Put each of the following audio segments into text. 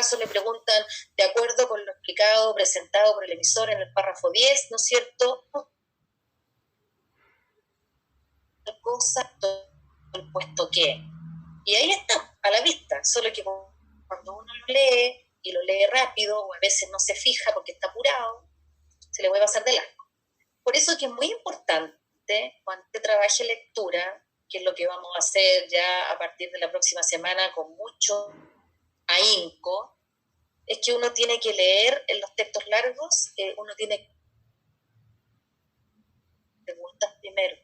caso le preguntan, de acuerdo con lo explicado, presentado por el emisor en el párrafo 10, ¿no es cierto? Cosa, el puesto que. Y ahí está, a la vista, solo que cuando uno lo lee, y lo lee rápido, o a veces no se fija porque está apurado, se le puede pasar de largo. Por eso que es muy importante, cuando usted trabaje lectura, que es lo que vamos a hacer ya a partir de la próxima semana con mucho ahínco, es que uno tiene que leer en los textos largos, uno tiene que preguntas primero.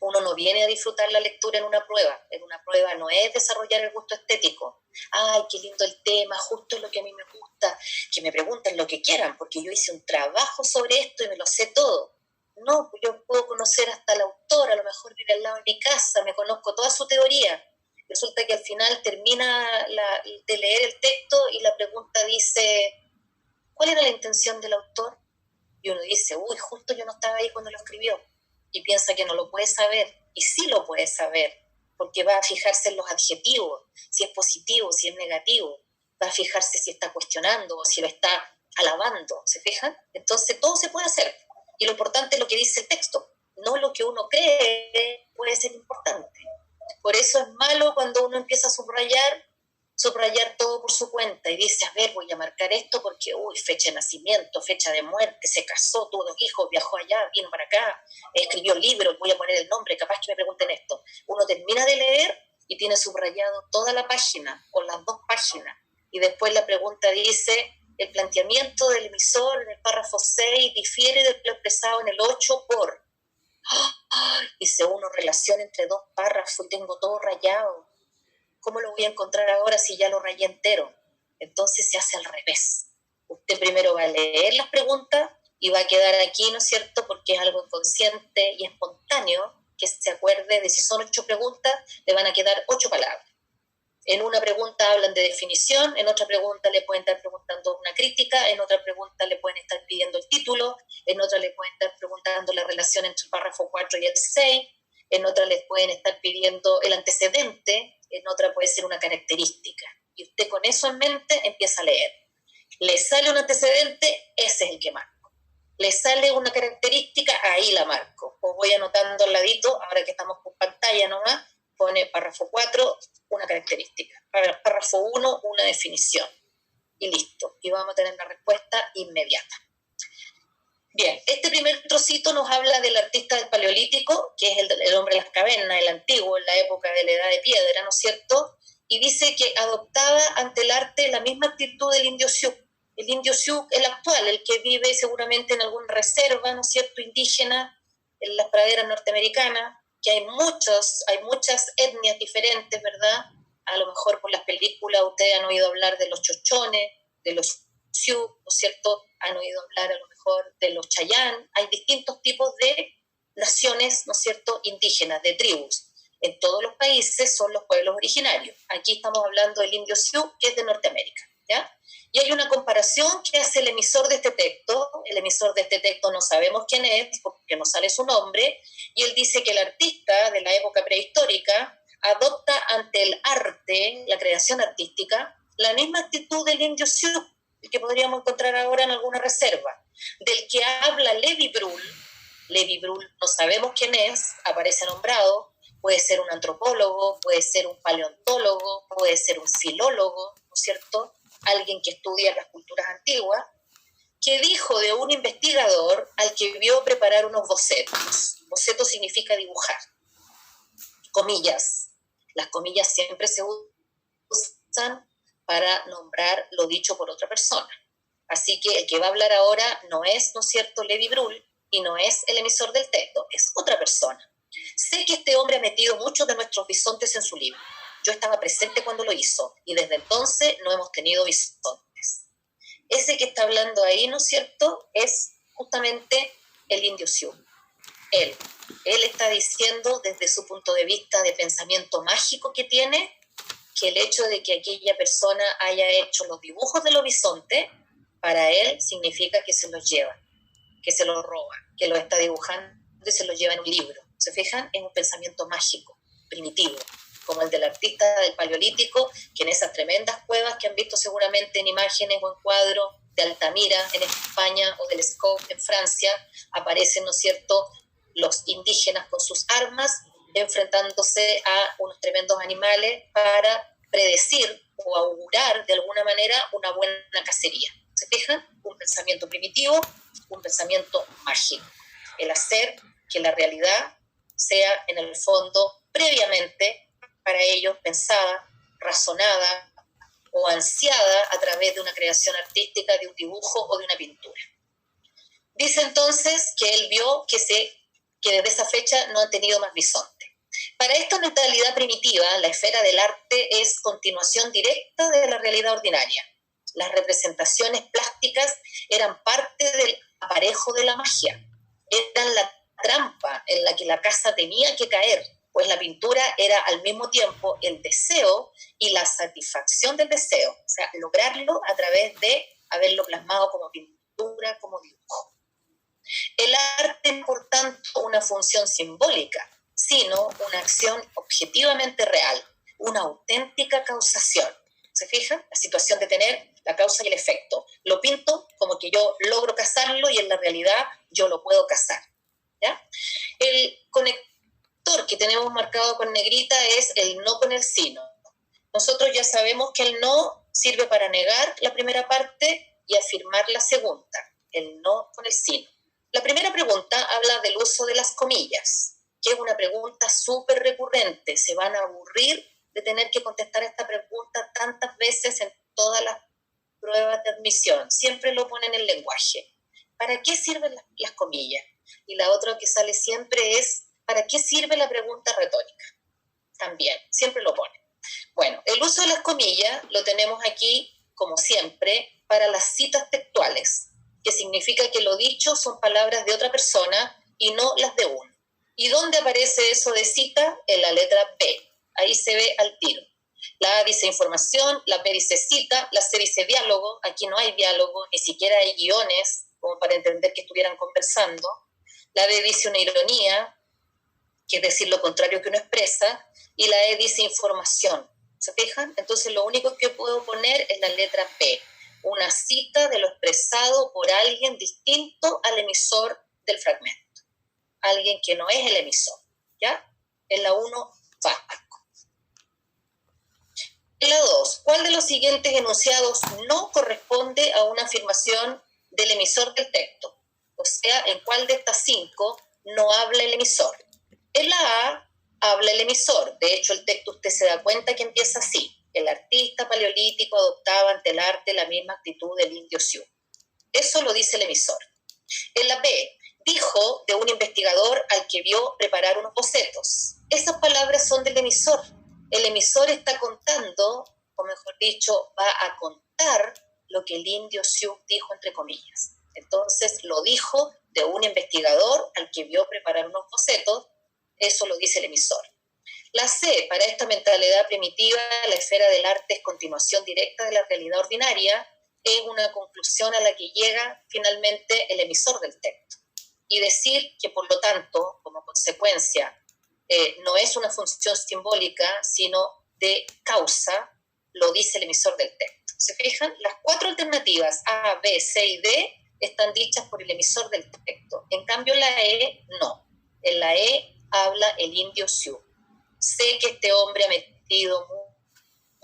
Uno no viene a disfrutar la lectura en una prueba. En una prueba no es desarrollar el gusto estético. Ay, qué lindo el tema, justo es lo que a mí me gusta. Que me pregunten lo que quieran, porque yo hice un trabajo sobre esto y me lo sé todo. No, pues yo puedo conocer hasta el autor, a lo mejor vive al lado de mi casa, me conozco toda su teoría. Resulta que al final termina de leer el texto y la pregunta dice, ¿cuál era la intención del autor? Y uno dice, uy, justo yo no estaba ahí cuando lo escribió. Y piensa que no lo puede saber. Y sí lo puede saber, porque va a fijarse en los adjetivos, si es positivo, si es negativo. Va a fijarse si está cuestionando o si lo está alabando. ¿Se fijan? Entonces todo se puede hacer. Y lo importante es lo que dice el texto, no lo que uno cree puede ser importante. Por eso es malo cuando uno empieza a subrayar todo por su cuenta y dice, a ver, voy a marcar esto porque, uy, fecha de nacimiento, fecha de muerte, se casó, tuvo 2 hijos, viajó allá, vino para acá, escribió libros, voy a poner el nombre, capaz que me pregunten esto. Uno termina de leer y tiene subrayado toda la página o las 2 páginas y después la pregunta dice, el planteamiento del emisor en el párrafo 6 difiere de lo expresado en el 8 por... Dice uno, relación entre 2 párrafos y tengo todo rayado. ¿Cómo lo voy a encontrar ahora si ya lo rayé entero? Entonces se hace al revés. Usted primero va a leer las preguntas y va a quedar aquí, ¿no es cierto? Porque es algo inconsciente y espontáneo, que se acuerde de si son 8 preguntas, le van a quedar 8 palabras. En una pregunta hablan de definición, en otra pregunta le pueden estar preguntando una crítica, en otra pregunta le pueden estar pidiendo el título, en otra le pueden estar preguntando la relación entre el párrafo 4 y el 6, en otra les pueden estar pidiendo el antecedente, en otra puede ser una característica. Y usted con eso en mente empieza a leer. Le sale un antecedente, ese es el que marco. Le sale una característica, ahí la marco. O voy anotando al ladito, ahora que estamos con pantalla nomás, pone párrafo 4, una característica. Párrafo 1, una definición. Y listo. Y vamos a tener la respuesta inmediata. Bien, este primer trocito nos habla del artista del Paleolítico, que es el hombre de las cavernas, el antiguo, en la época de la Edad de Piedra, ¿no es cierto? Y dice que adoptaba ante el arte la misma actitud del indio Sioux. El indio Sioux, el actual, el que vive seguramente en alguna reserva, ¿no es cierto?, indígena, en las praderas norteamericanas, que hay muchas etnias diferentes, ¿verdad? A lo mejor por las películas ustedes han oído hablar de los chochones, de los Sioux, ¿no es cierto? Han oído hablar a lo mejor de los Chayán. Hay distintos tipos de naciones, ¿no es cierto?, indígenas, de tribus. En todos los países son los pueblos originarios. Aquí estamos hablando del indio Sioux, que es de Norteamérica, ¿ya? Y hay una comparación que hace el emisor de este texto. El emisor de este texto no sabemos quién es, porque no sale su nombre, y él dice que el artista de la época prehistórica adopta ante el arte, la creación artística, la misma actitud del indio Sioux, el que podríamos encontrar ahora en alguna reserva, del que habla Levi Brühl. Levi Brühl no sabemos quién es, aparece nombrado, puede ser un antropólogo, puede ser un paleontólogo, puede ser un filólogo, ¿no es cierto?, alguien que estudia las culturas antiguas, que dijo de un investigador al que vio preparar unos bocetos. Boceto significa dibujar. Comillas. Las comillas siempre se usan para nombrar lo dicho por otra persona. Así que el que va a hablar ahora no es, ¿no es cierto?, Levi Brühl, y no es el emisor del texto, es otra persona. Sé que este hombre ha metido muchos de nuestros bisontes en su libro. Yo estaba presente cuando lo hizo, y desde entonces no hemos tenido bisontes. Ese que está hablando ahí, ¿no es cierto?, es justamente el indio Sioux. Él está diciendo desde su punto de vista de pensamiento mágico que tiene, que el hecho de que aquella persona haya hecho los dibujos de los bisontes, para él significa que se los lleva, que se los roba, que los está dibujando y se los lleva en un libro. ¿Se fijan? Es un pensamiento mágico, primitivo. como el del artista del Paleolítico, que en esas tremendas cuevas que han visto seguramente en imágenes o en cuadros de Altamira en España o del Escaut en Francia, aparecen, ¿no es cierto?, los indígenas con sus armas enfrentándose a unos tremendos animales para predecir o augurar de alguna manera una buena cacería. ¿Se fijan? Un pensamiento primitivo, un pensamiento mágico. El hacer que la realidad sea en el fondo previamente para ellos pensada, razonada o ansiada a través de una creación artística, de un dibujo o de una pintura. Dice entonces que él vio que desde esa fecha no han tenido más bisonte. Para esta mentalidad primitiva, la esfera del arte es continuación directa de la realidad ordinaria. Las representaciones plásticas eran parte del aparejo de la magia, eran la trampa en la que la casa tenía que caer, pues la pintura era al mismo tiempo el deseo y la satisfacción del deseo, o sea, lograrlo a través de haberlo plasmado como pintura, como dibujo. El arte es, por tanto, una función simbólica, sino una acción objetivamente real, una auténtica causación. ¿Se fijan? La situación de tener la causa y el efecto. Lo pinto como que yo logro cazarlo y en la realidad yo lo puedo cazar. ¿Ya? El conector que tenemos marcado con negrita es el no con el sino. Nosotros ya sabemos que el no sirve para negar la primera parte y afirmar la segunda, el no con el sino. La primera pregunta habla del uso de las comillas, que es una pregunta súper recurrente. Se van a aburrir de tener que contestar esta pregunta tantas veces en todas las pruebas de admisión. Siempre lo ponen en el lenguaje. ¿Para qué sirven las comillas? Y la otra que sale siempre es, ¿para qué sirve la pregunta retórica? También, siempre lo ponen. Bueno, el uso de las comillas lo tenemos aquí, como siempre, para las citas textuales, que significa que lo dicho son palabras de otra persona y no las de uno. ¿Y dónde aparece eso de cita? En la letra B. Ahí se ve al tiro. La A dice información, la B dice cita, la C dice diálogo. Aquí no hay diálogo, ni siquiera hay guiones como para entender que estuvieran conversando. La D dice una ironía, que es decir lo contrario que uno expresa, y la E dice información. ¿Se fijan? Entonces lo único que puedo poner es la letra B, una cita de lo expresado por alguien distinto al emisor del fragmento, alguien que no es el emisor, ¿ya? En la 1, vasco. En la 2, ¿cuál de los siguientes enunciados no corresponde a una afirmación del emisor del texto? O sea, ¿en cuál de estas 5 no habla el emisor? En la A habla el emisor. De hecho, el texto usted se da cuenta que empieza así. El artista paleolítico adoptaba ante el arte la misma actitud del indio Sioux. Eso lo dice el emisor. En la B, dijo de un investigador al que vio preparar unos bocetos. Esas palabras son del emisor. El emisor está contando, o mejor dicho, va a contar lo que el indio Sioux dijo entre comillas. Entonces, lo dijo de un investigador al que vio preparar unos bocetos. Eso lo dice el emisor. La C, para esta mentalidad primitiva, la esfera del arte es continuación directa de la realidad ordinaria, es una conclusión a la que llega finalmente el emisor del texto. Y decir que, por lo tanto, como consecuencia, no es una función simbólica, sino de causa, lo dice el emisor del texto. ¿Se fijan? Las 4 alternativas, A, B, C y D, están dichas por el emisor del texto. En cambio, la E, no. En la E habla el indio Sioux. Sé que este hombre ha metido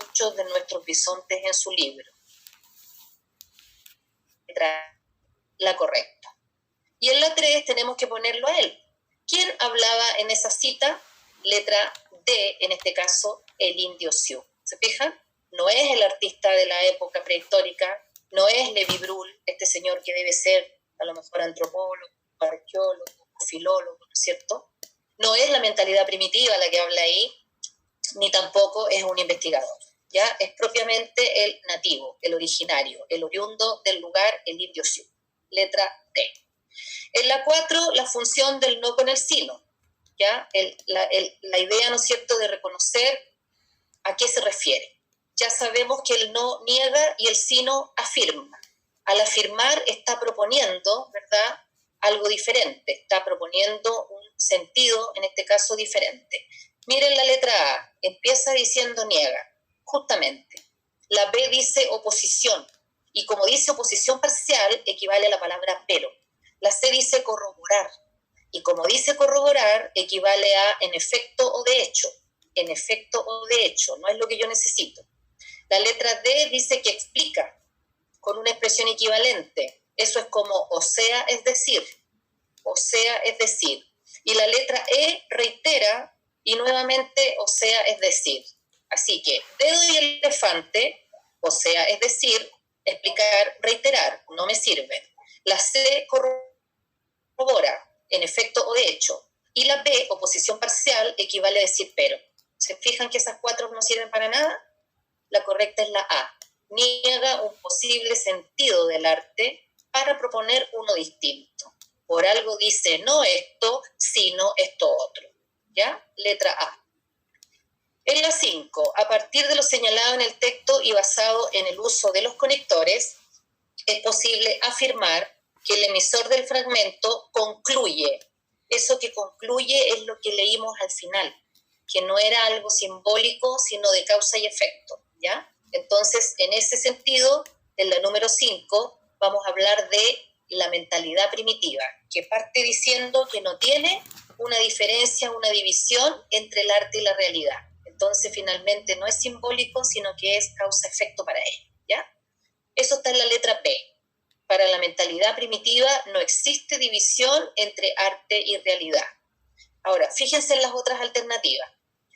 muchos de nuestros bisontes en su libro. La correcta. Y en la 3 tenemos que ponerlo a él. ¿Quién hablaba en esa cita? Letra D, en este caso, el indio Sioux. ¿Se fijan? No es el artista de la época prehistórica, no es Levi Brul, este señor que debe ser a lo mejor antropólogo, arqueólogo, filólogo, ¿no es cierto? No es la mentalidad primitiva la que habla ahí, ni tampoco es un investigador. ¿Ya? Es propiamente el nativo, el originario, el oriundo del lugar, el indio Sioux. Letra D. En la 4, la función del no con el sino. ¿Ya? La idea, ¿no es cierto?, de reconocer a qué se refiere. Ya sabemos que el no niega y el sino afirma. Al afirmar está proponiendo, ¿verdad?, algo diferente, está proponiendo un sentido, en este caso, diferente. Miren la letra A, empieza diciendo niega, justamente. La B dice oposición, y como dice oposición parcial, equivale a la palabra pero. La C dice corroborar, y como dice corroborar, equivale a en efecto o de hecho. En efecto o de hecho, no es lo que yo necesito. La letra D dice que explica, con una expresión equivalente. Eso es como o sea, es decir. O sea, es decir. Y la letra E reitera, y nuevamente, o sea, es decir. Así que dedo y elefante, o sea, es decir, explicar, reiterar, no me sirve. La C corrobora, en efecto o de hecho. Y la B, oposición parcial, equivale a decir pero. ¿Se fijan que esas cuatro no sirven para nada? La correcta es la A. Niega un posible sentido del arte para proponer uno distinto. Por algo dice no esto, sino esto otro. ¿Ya? Letra A. En la 5, a partir de lo señalado en el texto y basado en el uso de los conectores, es posible afirmar que el emisor del fragmento concluye. Eso que concluye es lo que leímos al final, que no era algo simbólico, sino de causa y efecto, ¿ya? Entonces, en ese sentido, en la número 5, vamos a hablar de la mentalidad primitiva, que parte diciendo que no tiene una diferencia, una división entre el arte y la realidad. Entonces, finalmente, no es simbólico, sino que es causa-efecto para él, ¿ya? Eso está en la letra B. Para la mentalidad primitiva no existe división entre arte y realidad. Ahora, fíjense en las otras alternativas.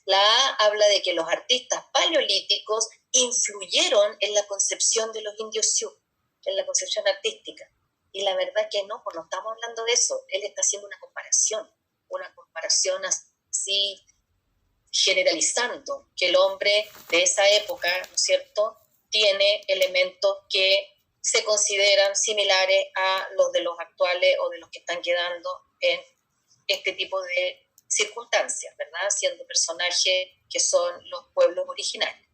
La A habla de que los artistas paleolíticos influyeron en la concepción de los indios Sioux, en la concepción artística. Y la verdad que no, pues no estamos hablando de eso. Él está haciendo una comparación así generalizando, que el hombre de esa época, ¿no es cierto?, tiene elementos que se consideran similares a los de los actuales o de los que están quedando en este tipo de circunstancias, ¿verdad? Siendo personajes que son los pueblos originarios.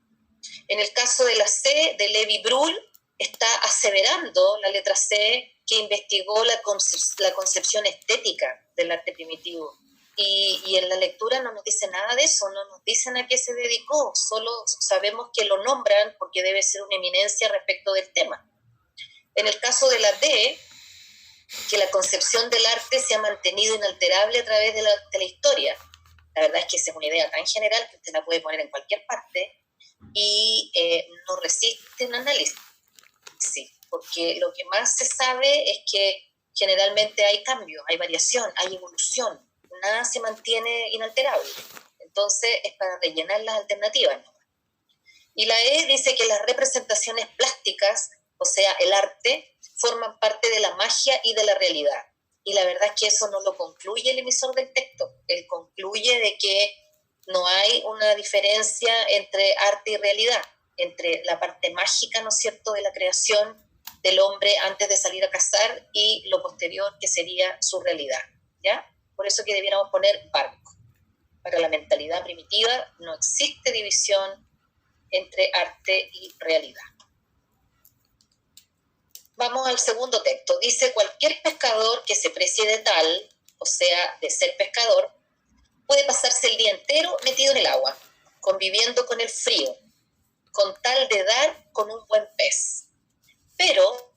En el caso de la C, de Levi Brühl, está aseverando la letra C que investigó la concepción estética del arte primitivo. Y en la lectura no nos dice nada de eso, no nos dicen a qué se dedicó, solo sabemos que lo nombran porque debe ser una eminencia respecto del tema. En el caso de la D, que la concepción del arte se ha mantenido inalterable a través de la historia. La verdad es que esa es una idea tan general que usted la puede poner en cualquier parte y no resiste un análisis, porque lo que más se sabe es que generalmente hay cambio, hay variación, hay evolución, nada se mantiene inalterable. Entonces es para rellenar las alternativas, ¿no? Y la E dice que las representaciones plásticas, o sea, el arte, forman parte de la magia y de la realidad. Y la verdad es que eso no lo concluye el emisor del texto. Él concluye de que no hay una diferencia entre arte y realidad, entre la parte mágica, ¿no es cierto?, de la creación del hombre antes de salir a cazar y lo posterior que sería su realidad, ¿ya? Por eso que debiéramos poner barco. Para la mentalidad primitiva no existe división entre arte y realidad. Vamos al segundo texto. Dice, cualquier pescador que se precie de tal, o sea, de ser pescador, puede pasarse el día entero metido en el agua, conviviendo con el frío, con tal de dar con un buen pez. Pero,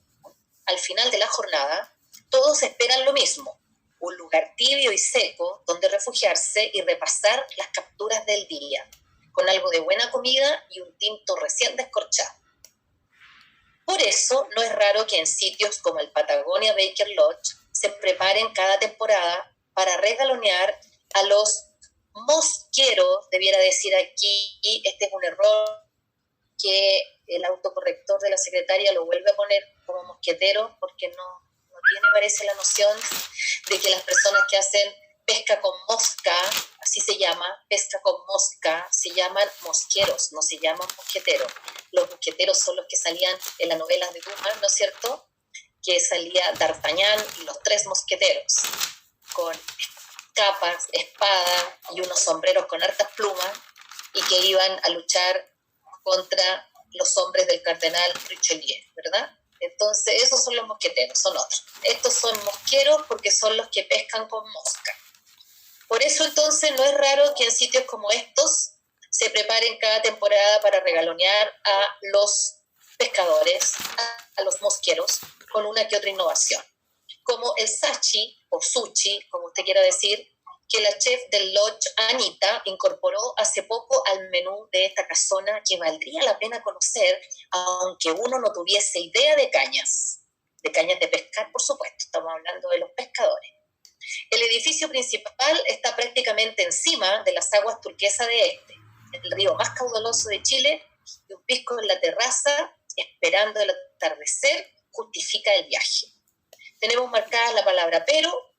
al final de la jornada, todos esperan lo mismo, un lugar tibio y seco donde refugiarse y repasar las capturas del día, con algo de buena comida y un tinto recién descorchado. Por eso, no es raro que en sitios como el Patagonia Baker Lodge se preparen cada temporada para regalonear a los mosqueros, debiera decir aquí, este es un error que el autocorrector de la secretaria lo vuelve a poner como mosquetero porque no tiene, parece, la noción de que las personas que hacen pesca con mosca, así se llama, pesca con mosca, se llaman mosqueros, no se llaman mosqueteros. Los mosqueteros son los que salían en las novelas de Dumas, ¿no es cierto?, que salía D'Artagnan y los tres mosqueteros, con capas, espadas y unos sombreros con hartas plumas, y que iban a luchar contra los hombres del cardenal Richelieu, ¿verdad? Entonces, esos son los mosqueteros, son otros. Estos son mosqueros porque son los que pescan con mosca. Por eso entonces no es raro que en sitios como estos se preparen cada temporada para regalonear a los pescadores, a los mosqueros, con una que otra innovación. Como el sashi, o sushi, como usted quiera decir, que la chef del Lodge, Anita, incorporó hace poco al menú de esta casona que valdría la pena conocer, aunque uno no tuviese idea de cañas de pescar, por supuesto, estamos hablando de los pescadores. El edificio principal está prácticamente encima de las aguas turquesas de este, el río más caudaloso de Chile, y un pisco en la terraza, esperando el atardecer, justifica el viaje. Tenemos marcada la palabra pero,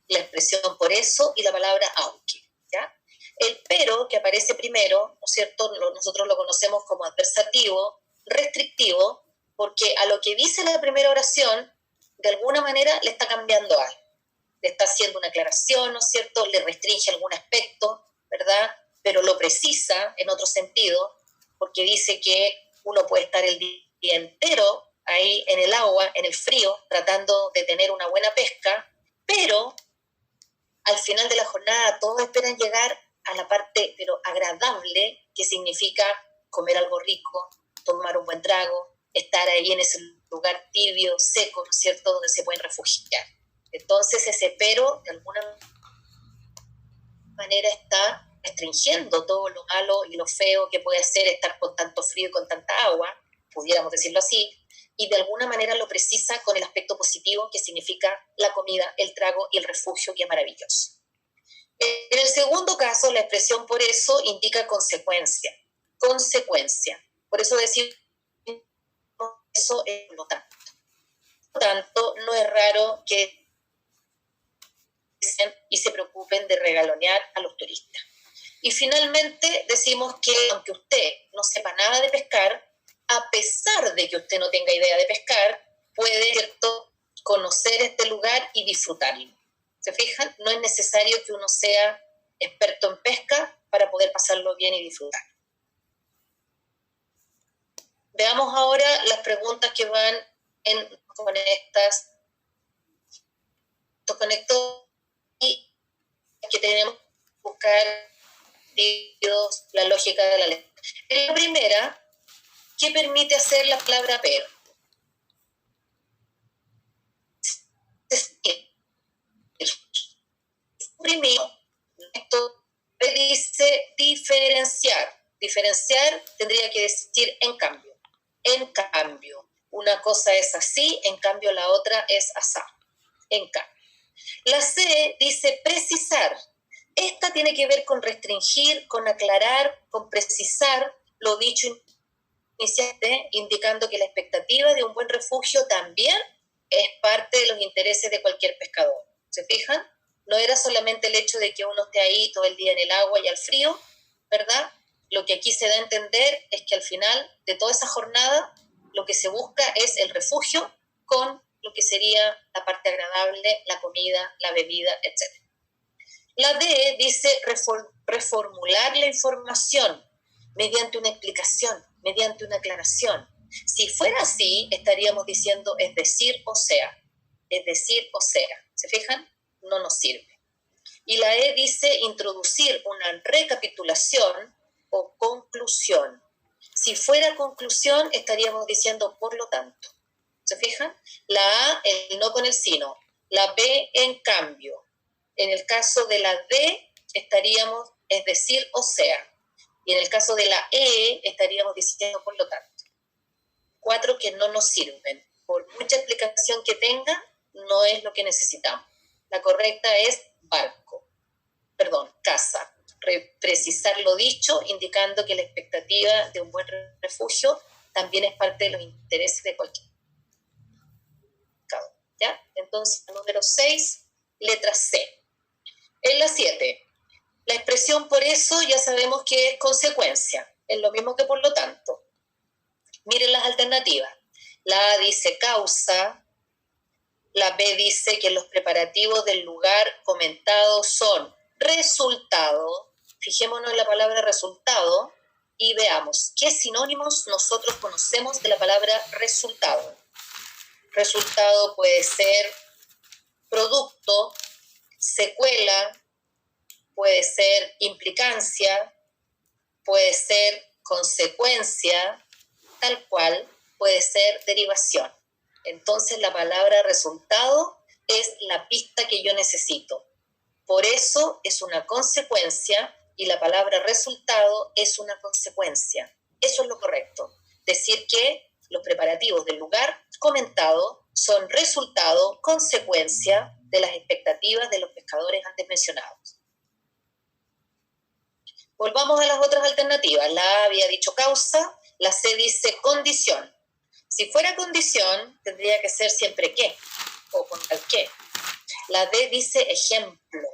la expresión por eso y la palabra aunque. ¿Ya? El pero, que aparece primero, ¿no es cierto? Nosotros lo conocemos como adversativo, restrictivo, porque a lo que dice la primera oración, de alguna manera le está cambiando algo. Le está haciendo una aclaración, ¿no es cierto? Le restringe algún aspecto, ¿verdad? Pero lo precisa en otro sentido, porque dice que uno puede estar el día entero ahí en el agua, en el frío, tratando de tener una buena pesca, pero al final de la jornada todos esperan llegar a la parte, pero agradable, que significa comer algo rico, tomar un buen trago, estar ahí en ese lugar tibio, seco, ¿no es cierto?, donde se pueden refugiar. Entonces ese pero, de alguna manera, está restringiendo todo lo malo y lo feo que puede ser estar con tanto frío y con tanta agua, pudiéramos decirlo así, y de alguna manera lo precisa con el aspecto positivo que significa la comida, el trago y el refugio, que es maravilloso. En el segundo caso, la expresión por eso indica consecuencia. Consecuencia. Por eso decir eso es lo tanto. Por lo tanto, no es raro que y se preocupen de regalonear a los turistas. Y finalmente decimos que aunque usted no sepa nada de pescar, a pesar de que usted no tenga idea de pescar, puede, ¿cierto?, conocer este lugar y disfrutarlo. ¿Se fijan? No es necesario que uno sea experto en pesca para poder pasarlo bien y disfrutar. Veamos ahora las preguntas que van con estos y que tenemos que buscar la lógica de la letra. En la primera, ¿qué permite hacer la palabra pero? Primero, esto dice diferenciar. Diferenciar tendría que decir en cambio. En cambio, una cosa es así, en cambio la otra es asá. En cambio. La C dice precisar. Esta tiene que ver con restringir, con aclarar, con precisar lo dicho inicialmente, indicando que la expectativa de un buen refugio también es parte de los intereses de cualquier pescador. ¿Se fijan? No era solamente el hecho de que uno esté ahí todo el día en el agua y al frío, ¿verdad? Lo que aquí se da a entender es que al final de toda esa jornada lo que se busca es el refugio con lo que sería la parte agradable, la comida, la bebida, etc. La D dice reformular la información mediante una explicación, mediante una aclaración. Si fuera así, estaríamos diciendo es decir o sea. Es decir o sea. ¿Se fijan? No nos sirve. Y la E dice introducir una recapitulación o conclusión. Si fuera conclusión, estaríamos diciendo por lo tanto. ¿Se fijan? La A, el no con el sino. La B, en cambio. En el caso de la D, estaríamos es decir o sea. Y en el caso de la E, estaríamos diciendo por lo tanto. 4 que no nos sirven. Por mucha explicación que tenga, no es lo que necesitamos. La correcta es casa. Precisar lo dicho, indicando que la expectativa de un buen refugio también es parte de los intereses de cualquier mercado. ¿Ya? Entonces, número 6, letra C. En la 7, la expresión por eso ya sabemos que es consecuencia, es lo mismo que por lo tanto. Miren las alternativas. La A dice causa, la B dice que los preparativos del lugar comentado son resultado. Fijémonos en la palabra resultado y veamos qué sinónimos nosotros conocemos de la palabra resultado. Resultado puede ser producto, secuela, puede ser implicancia, puede ser consecuencia, tal cual, puede ser derivación. Entonces la palabra resultado es la pista que yo necesito. Por eso es una consecuencia y la palabra resultado es una consecuencia. Eso es lo correcto. Decir que los preparativos del lugar comentado son resultado, consecuencia de las expectativas de los pescadores antes mencionados. Volvamos a las otras alternativas. La A había dicho causa, la C dice condición. Si fuera condición, tendría que ser siempre qué, o con tal qué. La D dice ejemplo,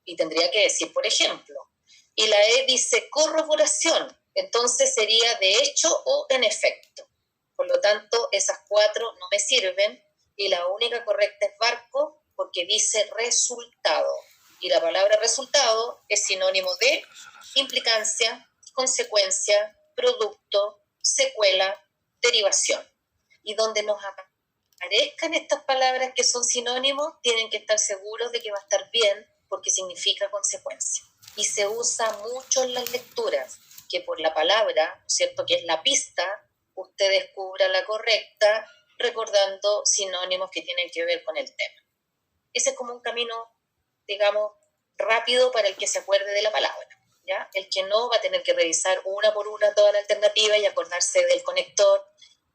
y tendría que decir por ejemplo. Y la E dice corroboración, entonces sería de hecho o en efecto. Por lo tanto, esas 4 no me sirven, y la única correcta es barco, porque dice resultado. Y la palabra resultado es sinónimo de implicancia, consecuencia, producto, secuela, derivación. Y donde nos aparezcan estas palabras que son sinónimos, tienen que estar seguros de que va a estar bien, porque significa consecuencia. Y se usa mucho en las lecturas, que por la palabra, ¿cierto?, que es la pista, usted descubra la correcta, recordando sinónimos que tienen que ver con el tema. Ese es como un camino, digamos, rápido para el que se acuerde de la palabra, ¿ya? El que no va a tener que revisar una por una toda la alternativa y acordarse del conector.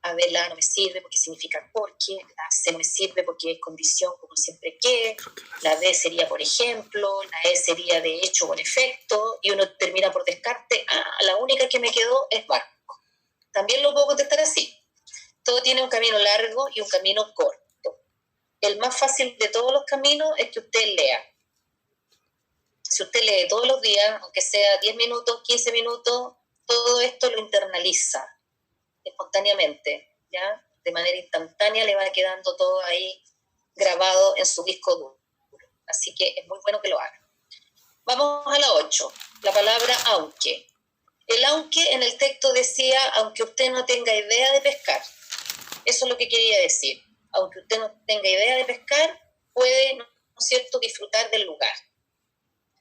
A ver, la A no me sirve porque significa porque, la C me sirve porque es condición como siempre que, la D sería por ejemplo, la E sería de hecho o en efecto, y uno termina por descarte, la única que me quedó es barco. También lo puedo contestar así. Todo tiene un camino largo y un camino corto. El más fácil de todos los caminos es que usted lea. Si usted lee todos los días, aunque sea 10 minutos, 15 minutos, todo esto lo internaliza espontáneamente, ¿ya? De manera instantánea le va quedando todo ahí grabado en su disco duro. Así que es muy bueno que lo haga. Vamos a la 8, la palabra aunque. El aunque en el texto decía, aunque usted no tenga idea de pescar. Eso es lo que quería decir. Aunque usted no tenga idea de pescar, puede, ¿no es cierto?, disfrutar del lugar.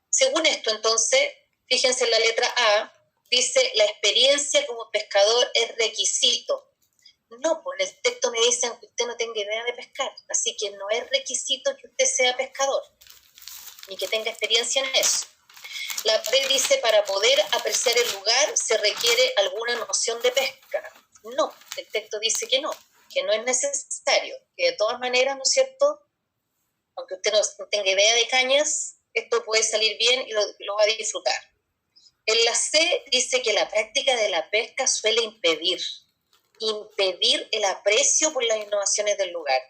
Según esto, entonces, fíjense en la letra A, dice, la experiencia como pescador es requisito. No, pues el texto me dice que usted no tenga idea de pescar, así que no es requisito que usted sea pescador, ni que tenga experiencia en eso. La B dice, para poder apreciar el lugar se requiere alguna noción de pesca. No, el texto dice que no es necesario, que de todas maneras, ¿no es cierto?, aunque usted no tenga idea de cañas, esto puede salir bien y lo va a disfrutar. En la C dice que la práctica de la pesca suele impedir el aprecio por las innovaciones del lugar.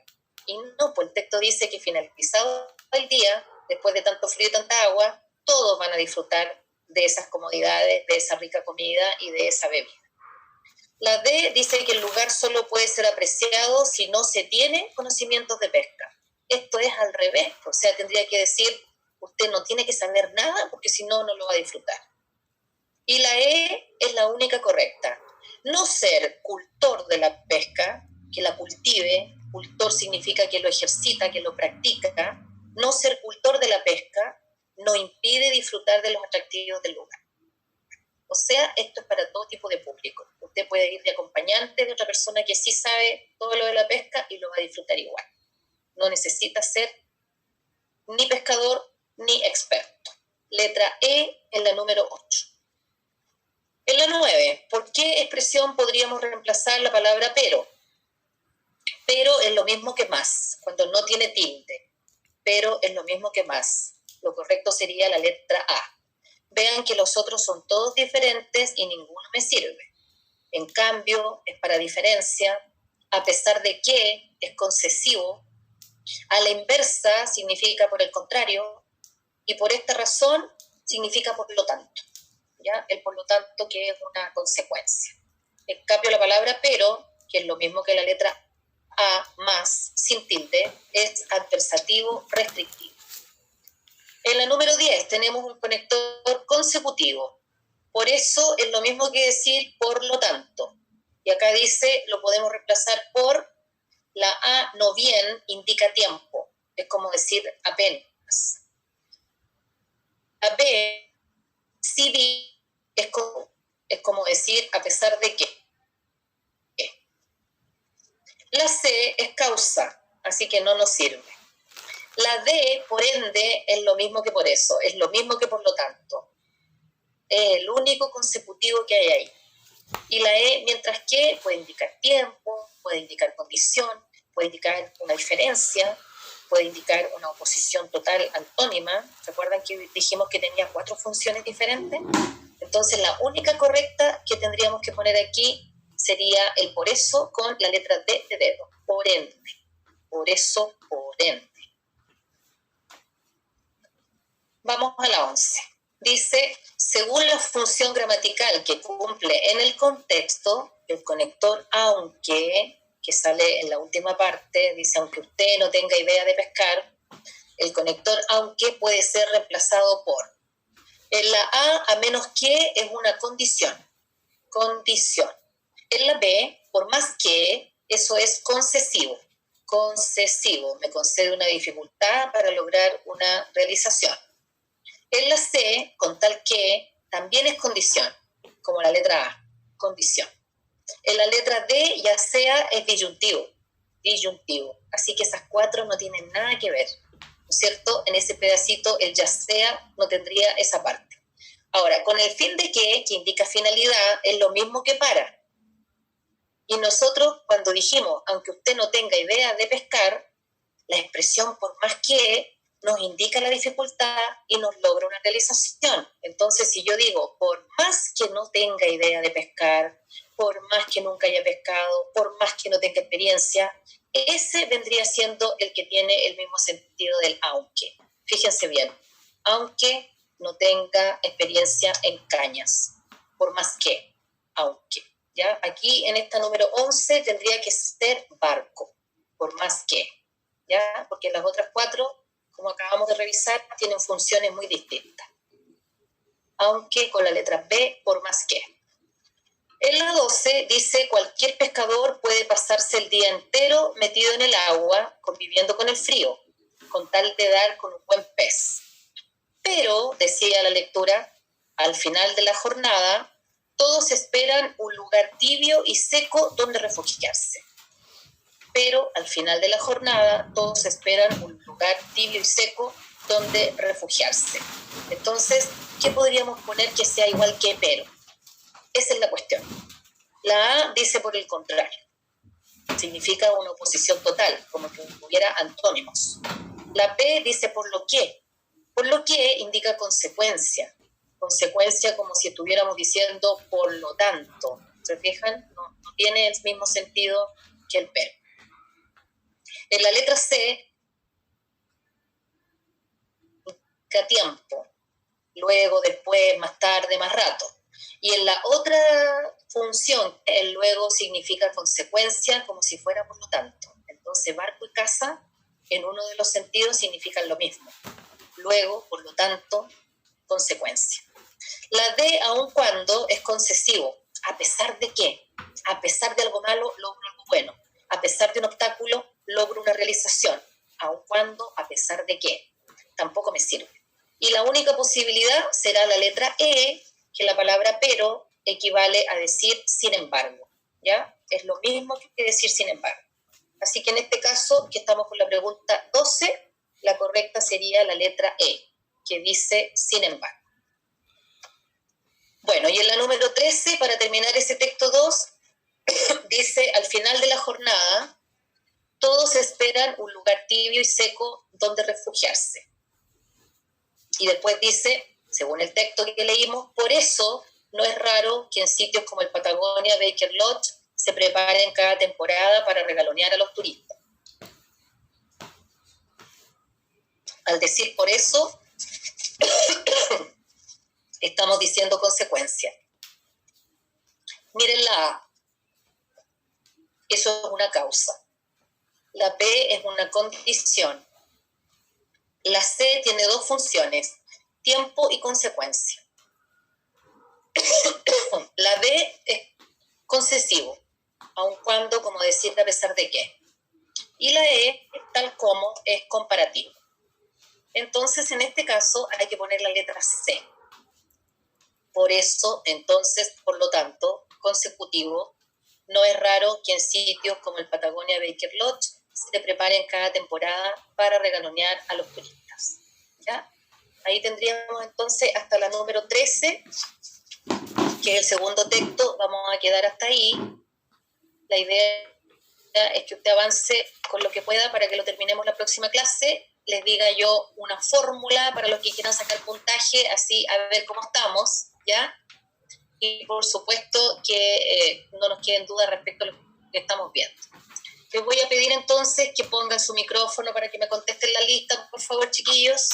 Y no, pues el texto dice que finalizado el día, después de tanto frío y tanta agua, todos van a disfrutar de esas comodidades, de esa rica comida y de esa bebida. La D dice que el lugar solo puede ser apreciado si no se tiene conocimientos de pesca. Esto es al revés, o sea, tendría que decir, usted no tiene que saber nada porque si no, no lo va a disfrutar. Y la E es la única correcta. No ser cultor de la pesca, que la cultive, cultor significa que lo ejercita, que lo practica, no ser cultor de la pesca no impide disfrutar de los atractivos del lugar. O sea, esto es para todo tipo de público. Usted puede ir de acompañante de otra persona que sí sabe todo lo de la pesca y lo va a disfrutar igual. No necesita ser ni pescador ni experto. Letra E en la número 8. En la 9, ¿por qué expresión podríamos reemplazar la palabra pero? Pero es lo mismo que más, cuando no tiene tilde. Pero es lo mismo que más. Lo correcto sería la letra A. Vean que los otros son todos diferentes y ninguno me sirve. En cambio, es para diferencia, a pesar de que es concesivo, a la inversa significa por el contrario, y por esta razón significa por lo tanto. ¿Ya? El por lo tanto que es una consecuencia. En cambio, la palabra pero, que es lo mismo que la letra A más, sin tilde, es adversativo restrictivo. En la número 10 tenemos un conector consecutivo. Por eso es lo mismo que decir por lo tanto. Y acá dice, lo podemos reemplazar por la A no bien indica tiempo. Es como decir apenas. B, si B, es como decir a pesar de que. La C es causa, así que no nos sirve. La D, por ende, es lo mismo que por eso, es lo mismo que por lo tanto. Es el único consecutivo que hay ahí. Y la E, mientras que puede indicar tiempo, puede indicar condición, puede indicar una diferencia, puede indicar una oposición total antónima. ¿Se acuerdan que dijimos que tenía 4 funciones diferentes? Entonces la única correcta que tendríamos que poner aquí sería el por eso con la letra D de dedo, por ende. Por eso, por ende. Vamos a la 11. Dice, según la función gramatical que cumple en el contexto, el conector aunque, que sale en la última parte, dice, aunque usted no tenga idea de pescar, el conector aunque puede ser reemplazado por. En la a menos que es una condición. Condición. En la B, por más que, eso es concesivo. Concesivo, me concede una dificultad para lograr una realización. En la C, con tal que, también es condición, como la letra A, condición. En la letra D, ya sea, es disyuntivo, disyuntivo. Así que esas 4 no tienen nada que ver, ¿no es cierto? En ese pedacito, el ya sea no tendría esa parte. Ahora, con el fin de que indica finalidad, es lo mismo que para. Y nosotros, cuando dijimos, aunque usted no tenga idea de pescar, la expresión por más que nos indica la dificultad y nos logra una realización. Entonces, si yo digo, por más que no tenga idea de pescar, por más que nunca haya pescado, por más que no tenga experiencia, ese vendría siendo el que tiene el mismo sentido del aunque. Fíjense bien, aunque no tenga experiencia en cañas, por más que, aunque. ¿Ya? Aquí en esta número 11 tendría que ser barco, por más que. ¿Ya? Porque las otras 4, como acabamos de revisar, tienen funciones muy distintas. Aunque con la letra B, por más que. En la 12 dice, cualquier pescador puede pasarse el día entero metido en el agua, conviviendo con el frío, con tal de dar con un buen pez. Pero, decía la lectura, al final de la jornada, todos esperan un lugar tibio y seco donde refugiarse. Pero al final de la jornada todos esperan un lugar tibio y seco donde refugiarse. Entonces, ¿qué podríamos poner que sea igual que pero? Esa es la cuestión. La A dice por el contrario. Significa una oposición total, como que hubiera antónimos. La B dice por lo que. Por lo que indica consecuencia. Consecuencia como si estuviéramos diciendo por lo tanto. ¿Se fijan? No tiene el mismo sentido que el pero. En la letra C, indica tiempo, luego, después, más tarde, más rato. Y en la otra función, el luego significa consecuencia, como si fuera por lo tanto. Entonces, barco y casa, en uno de los sentidos, significan lo mismo. Luego, por lo tanto, consecuencia. La D, aun cuando, es concesivo. ¿A pesar de qué? A pesar de algo malo, logro algo bueno. A pesar de un obstáculo, logro una realización. Aun cuando, a pesar de qué. Tampoco me sirve. Y la única posibilidad será la letra E, que la palabra pero equivale a decir sin embargo. ¿Ya? Es lo mismo que decir sin embargo. Así que en este caso, que estamos con la pregunta 12, la correcta sería la letra E, que dice sin embargo. Bueno, y en la número 13, para terminar ese texto 2, dice, al final de la jornada, todos esperan un lugar tibio y seco donde refugiarse. Y después dice, según el texto que leímos, por eso no es raro que en sitios como el Patagonia Baker Lodge se preparen cada temporada para regalonear a los turistas. Al decir por eso, estamos diciendo consecuencia. Miren la A. Eso es una causa. La B es una condición. La C tiene 2 funciones, tiempo y consecuencia. La D es concesivo, aun cuando, como decir, a pesar de qué. Y la E, tal como, es comparativo. Entonces, en este caso, hay que poner la letra C. Por eso, entonces, por lo tanto, consecutivo, no es raro que en sitios como el Patagonia Baker Lodge se preparen cada temporada para regalonear a los turistas. ¿Ya? Ahí tendríamos entonces hasta la número 13, que es el segundo texto. Vamos a quedar hasta ahí. La idea es que usted avance con lo que pueda para que lo terminemos la próxima clase. Les diga yo una fórmula para los que quieran sacar puntaje, así a ver cómo estamos, ¿ya? Y por supuesto que no nos queden dudas respecto a lo que estamos viendo. Les voy a pedir entonces que pongan su micrófono para que me contesten la lista, por favor, chiquillos.